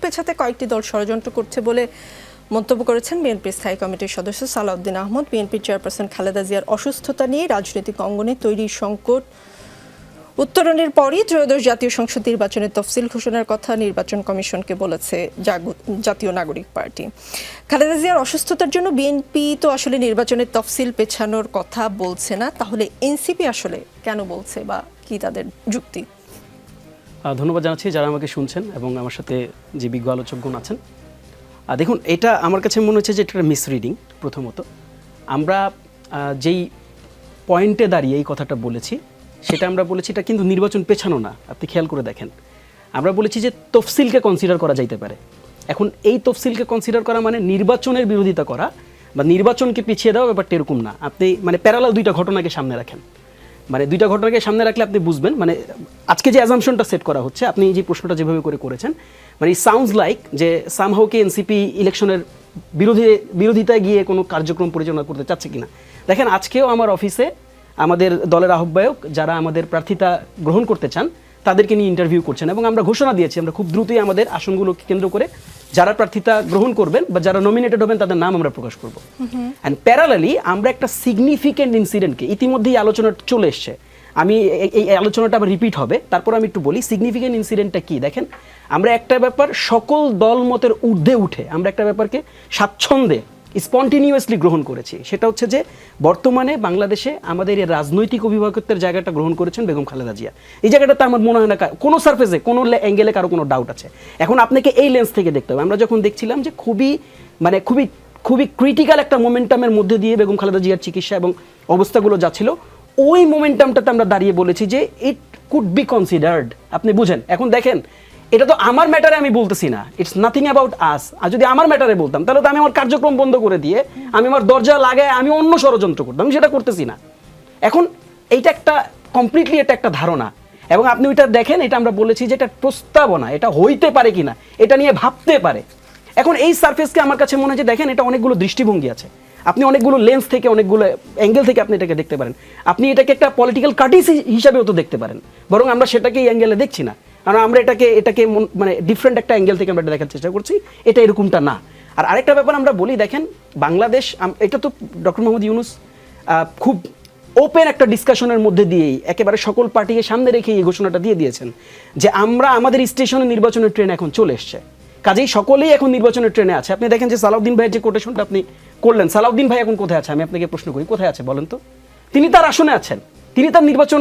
পেছাতে কয়েকটি দল ষড়যন্ত্র করছে বলে মন্তব্য করেছেন বিএনপি স্থায়ী কমিটির সদস্য সালাউদ্দিন আহমদ। বিএনপি চেয়ারপারসন খালেদা জিয়ার অসুস্থতা নিয়ে রাজনৈতিক অঙ্গনে তৈরি সংকট উত্তরণের পরই ত্রয়োদশ জাতীয় সংসদ নির্বাচনের তফসিল ঘোষণার কথা নির্বাচন কমিশনকে বলেছে জাতীয় নাগরিক পার্টি। খালেদা জিয়ার অসুস্থতার জন্য বিএনপি তো আসলে নির্বাচনের তফসিল পেছানোর কথা বলছে না, তাহলে এনসিপি আসলে কেন বলছে বা কি তাদের যুক্তি? ধন্যবাদ জানাচ্ছি যারা আমাকে শুনছেন এবং আমার সাথে যে বিজ্ঞ আলোচকগণ আছেন। দেখুন, এটা আমার কাছে মনে হচ্ছে যে এটা মিসরিডিং। প্রথমত আমরা যেই পয়েন্টে দাঁড়িয়ে এই কথাটা বলেছি সেটা আমরা বলেছি এটা কিন্তু নির্বাচন পেছানো না। আপনি খেয়াল করে দেখেন, আমরা বলেছি যে তফসিলকে কনসিডার করা যাইতে পারে। এখন এই তফসিলকে কনসিডার করা মানে নির্বাচনের বিরোধিতা করা বা নির্বাচনকে পিছিয়ে দেওয়া ব্যাপারটা এরকম না। আপনি মানে প্যারালাল দুইটা ঘটনাকে সামনে রাখেন, মানে দুইটা ঘটনাকে সামনে রাখলে আপনি বুঝবেন মানে আজকে যে অ্যাজাম্পশনটা সেট করা হচ্ছে, আপনি যে প্রশ্নটা যেভাবে করে করেছেন, মানে সাউন্ডস লাইক যে সামহাউকে এনসিপি ইলেকশনের বিরোধিতায় গিয়ে কোনো কার্যক্রম পরিচালনা করতে চাচ্ছে কিনা। দেখেন, আজকেও আমার অফিসে আমাদের দলের আহ্বায়ক যারা আমাদের প্রার্থিতা গ্রহণ করতে চান তাদেরকে নিয়ে ইন্টারভিউ করছেন এবং আমরা ঘোষণা দিয়েছি আমরা খুব দ্রুতই আমাদের আসনগুলোকে কেন্দ্র করে যারা প্রার্থিতা গ্রহণ করবেন বা যারা নমিনেটেড হবেন তাদের নাম আমরা প্রকাশ করব। অ্যান্ড প্যারালালি আমরা একটা সিগনিফিকেন্ট ইনসিডেন্টকে ইতিমধ্যেই আলোচনা চলে এসছে, আমি এই আলোচনাটা আবার রিপিট হবে, তারপর আমি একটু বলি সিগনিফিকেন্ট ইনসিডেন্টটা কি। দেখেন, আমরা একটা ব্যাপার সকল দল মতের ঊর্ধ্বে উঠে আমরা একটা ব্যাপারকে স্বাচ্ছন্দ্যে স্পন্টিনিউয়াসলি গ্রহণ করেছি। সেটা হচ্ছে যে বর্তমানে বাংলাদেশে আমাদের এই রাজনৈতিক অভিভাবকত্বের জায়গাটা গ্রহণ করেছেন বেগম খালেদা জিয়া। এই জায়গাটাতে আমার মনে হয় না কোনো সারফেসে কোনো অ্যাঙ্গেলে কারো কোনো ডাউট আছে। এখন আপনাকে এই লেন্স থেকে দেখতে হবে। আমরা যখন দেখছিলাম যে খুবই ক্রিটিক্যাল একটা মোমেন্টামের মধ্যে দিয়ে বেগম খালেদা জিয়ার চিকিৎসা এবং অবস্থাগুলো যাচ্ছিল, ওই মোমেন্টামটাতে আমরা দাঁড়িয়ে বলেছি যে ইট কুড বি কনসিডার্ড। আপনি বুঝেন, এখন দেখেন এটা তো আমার ম্যাটারে আমি বলতেছি না, ইটস নাথিং অ্যাবাউট আস। আর যদি আমার ম্যাটারে বলতাম তাহলে তো আমি আমার কার্যক্রম বন্ধ করে দিয়ে আমি আমার দরজা লাগায় আমি অন্য ষড়যন্ত্র করতাম, আমি সেটা করতেছি না। এখন এইটা একটা কমপ্লিটলি এটা একটা ধারণা এবং আপনি ওইটা দেখেন, এটা আমরা বলেছি যে এটা প্রস্তাবনা, এটা হইতে পারে কিনা এটা নিয়ে ভাবতে পারে। এখন এই সারফেসকে আমার কাছে মনে হয় যে দেখেন এটা অনেকগুলো দৃষ্টিভঙ্গি আছে, আপনি অনেকগুলো লেন্স থেকে অনেকগুলো অ্যাঙ্গেল থেকে আপনি এটাকে দেখতে পারেন। আপনি এটাকে একটা পলিটিক্যাল কার্টিসি হিসাবেও তো দেখতে পারেন, বরং আমরা সেটাকে এই অ্যাঙ্গেলে দেখছি না, কারণ আমরা এটাকে মানে ডিফারেন্ট একটা অ্যাঙ্গেল থেকে আমরা এটা দেখার চেষ্টা করছি, এটা এরকমটা না। আর আরেকটা ব্যাপার আমরা বলি, দেখেন বাংলাদেশ, এটা তো ডক্টর মোহাম্মদ ইউনূস খুব ওপেন একটা ডিসকাশনের মধ্যে দিয়েই একেবারে সকল পার্টিকে সামনে রেখে এই ঘোষণাটা দিয়ে দিয়েছেন যে আমরা আমাদের স্টেশনে নির্বাচনের ট্রেন এখন চলে এসছে, কাজেই সকলেই এখন নির্বাচনের ট্রেনে আছে। আপনি দেখেন যে সালাউদ্দিন ভাইয়ের যে কোটেশনটা আপনি করলেন, সালাউদ্দিন ভাই এখন কোথায় আছে? আমি আপনাকে প্রশ্ন করি, কোথায় আছে বলেন তো? তিনি তার আসনে আছেন, তিনি তার নির্বাচন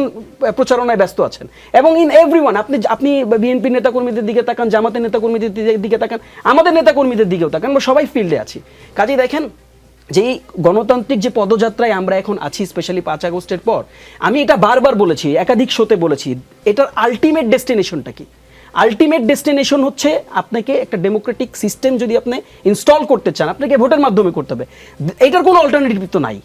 প্রচারণায় ব্যস্ত আছেন এবং ইন এভরিওয়ান, আপনি বিএনপি নেতাকর্মীদের দিকে তাকান, জামাতের নেতাকর্মীদের দিকে তাকান, আমাদের নেতাকর্মীদের দিকেও তাকান, আমরা সবাই ফিল্ডে আছি। কাজেই দেখেন যে এই গণতান্ত্রিক যে পদযাত্রায় আমরা এখন আছি, স্পেশালি 5 আগস্টের পর, আমি এটা বারবার বলেছি, একাধিক শোতে বলেছি, এটার আলটিমেট ডেস্টিনেশনটা কি? আলটিমেট ডেস্টিনেশন হচ্ছে আপনাকে একটা ডেমোক্রেটিক সিস্টেম যদি আপনি ইনস্টল করতে চান, আপনাকে ভোটের মাধ্যমে করতে হবে। এটার কোনো অল্টারনেটিভ তো নাই,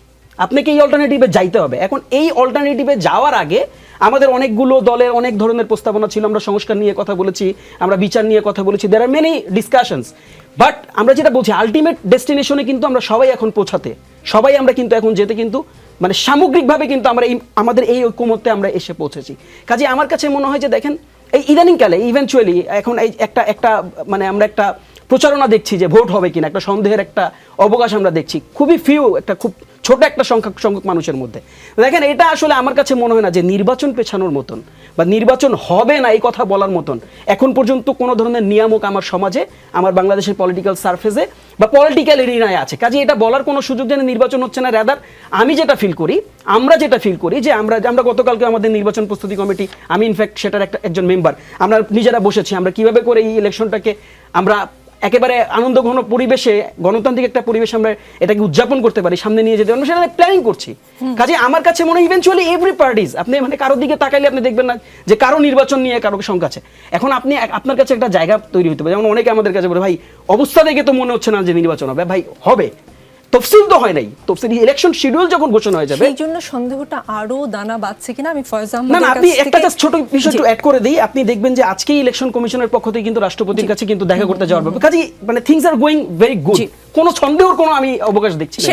আপনাকে এই অল্টারনেটিভে যাইতে হবে। এখন এই অল্টারনেটিভে যাওয়ার আগে আমাদের অনেকগুলো দলের অনেক ধরনের প্রস্তাবনা ছিল, আমরা সংস্কার নিয়ে কথা বলেছি, আমরা বিচার নিয়ে কথা বলেছি, দেয়ার আর মেনি ডিসকাশনস। বাট আমরা যেটা বলছি আলটিমেট ডেস্টিনেশনে কিন্তু আমরা সবাই এখন সবাই আমরা কিন্তু এখন যেতে কিন্তু মানে সামগ্রিকভাবে কিন্তু আমরা আমাদের এই ঐক্যমত্যে আমরা এসে পৌঁছেছি। কাজে আমার কাছে মনে হয় যে দেখেন এই ইদানিংকালে ইভেনচুয়ালি এখন এই একটা মানে আমরা একটা প্রচারণা দেখছি যে ভোট হবে কিনা, একটা সন্দেহের একটা অবকাশ আমরা দেখছি খুবই খুব ছোট একটা সংখ্যক মানুষের মধ্যে। দেখেন, এটা আসলে আমার কাছে মনে হয় না যে নির্বাচন পেছানোর মতন বা নির্বাচন হবে না এই কথা বলার মতন এখন পর্যন্ত কোনো ধরনের নিয়ামক আমার সমাজে, আমার বাংলাদেশের পলিটিক্যাল সারফেসে বা পলিটিক্যাল এরিনায় আছে। কাজে এটা বলার কোনো সুযোগ যেন নির্বাচন হচ্ছে না। রাদার আমরা যেটা ফিল করি যে আমরা গতকালকে আমাদের নির্বাচন প্রস্তুতি কমিটি, আমি ইনফ্যাক্ট সেটার একজন মেম্বার, আমরা নিজেরা বসেছি আমরা কিভাবে করে এই ইলেকশনটাকে আমরা একেবারে আনন্দঘন পরিবেশে, গণতান্ত্রিক একটা পরিবেশে আমরা এটাকে উদযাপন করতে পারি, সামনে নিয়ে যেতে, আমরা সেটা প্ল্যানিং করছি। কাজে আমার কাছে মনে হয় ইভেনচুয়ালি এভরি পার্টিজ, আপনি মানে কারোর দিকে তাকাইলে আপনি দেখবেন না যে কারো নির্বাচন নিয়ে কারো শঙ্কা আছে। এখন আপনার কাছে একটা জায়গা তৈরি হতে পারে, যেমন অনেকে আমাদের কাছে বলে ভাই অবস্থা দেখে তো মনে হচ্ছে না যে নির্বাচন হবে। ভাই হবে, তফসিল তো হয় নাই, তফসিল ইলেকশন শিডিউল যখন ঘোষণা হয়ে যাবে, এই জন্য সন্দেহটা আরো দানা বাঁধছে কিনা আমি ফয়জ আহমেদের কাছে আপনি একটা জাস্ট ছোট বিষয় একটু অ্যাড করে দেই। আপনি দেখবেন যে আজকেই ইলেকশন কমিশনের পক্ষ থেকে কিন্তু রাষ্ট্রপতির কাছে কিন্তু দেখা করতে যাওয়ার ব্যাপার, কাজে মানে things are going very good, কোনো সন্দেহের কোনো আমি অবকাশ দেখছি না।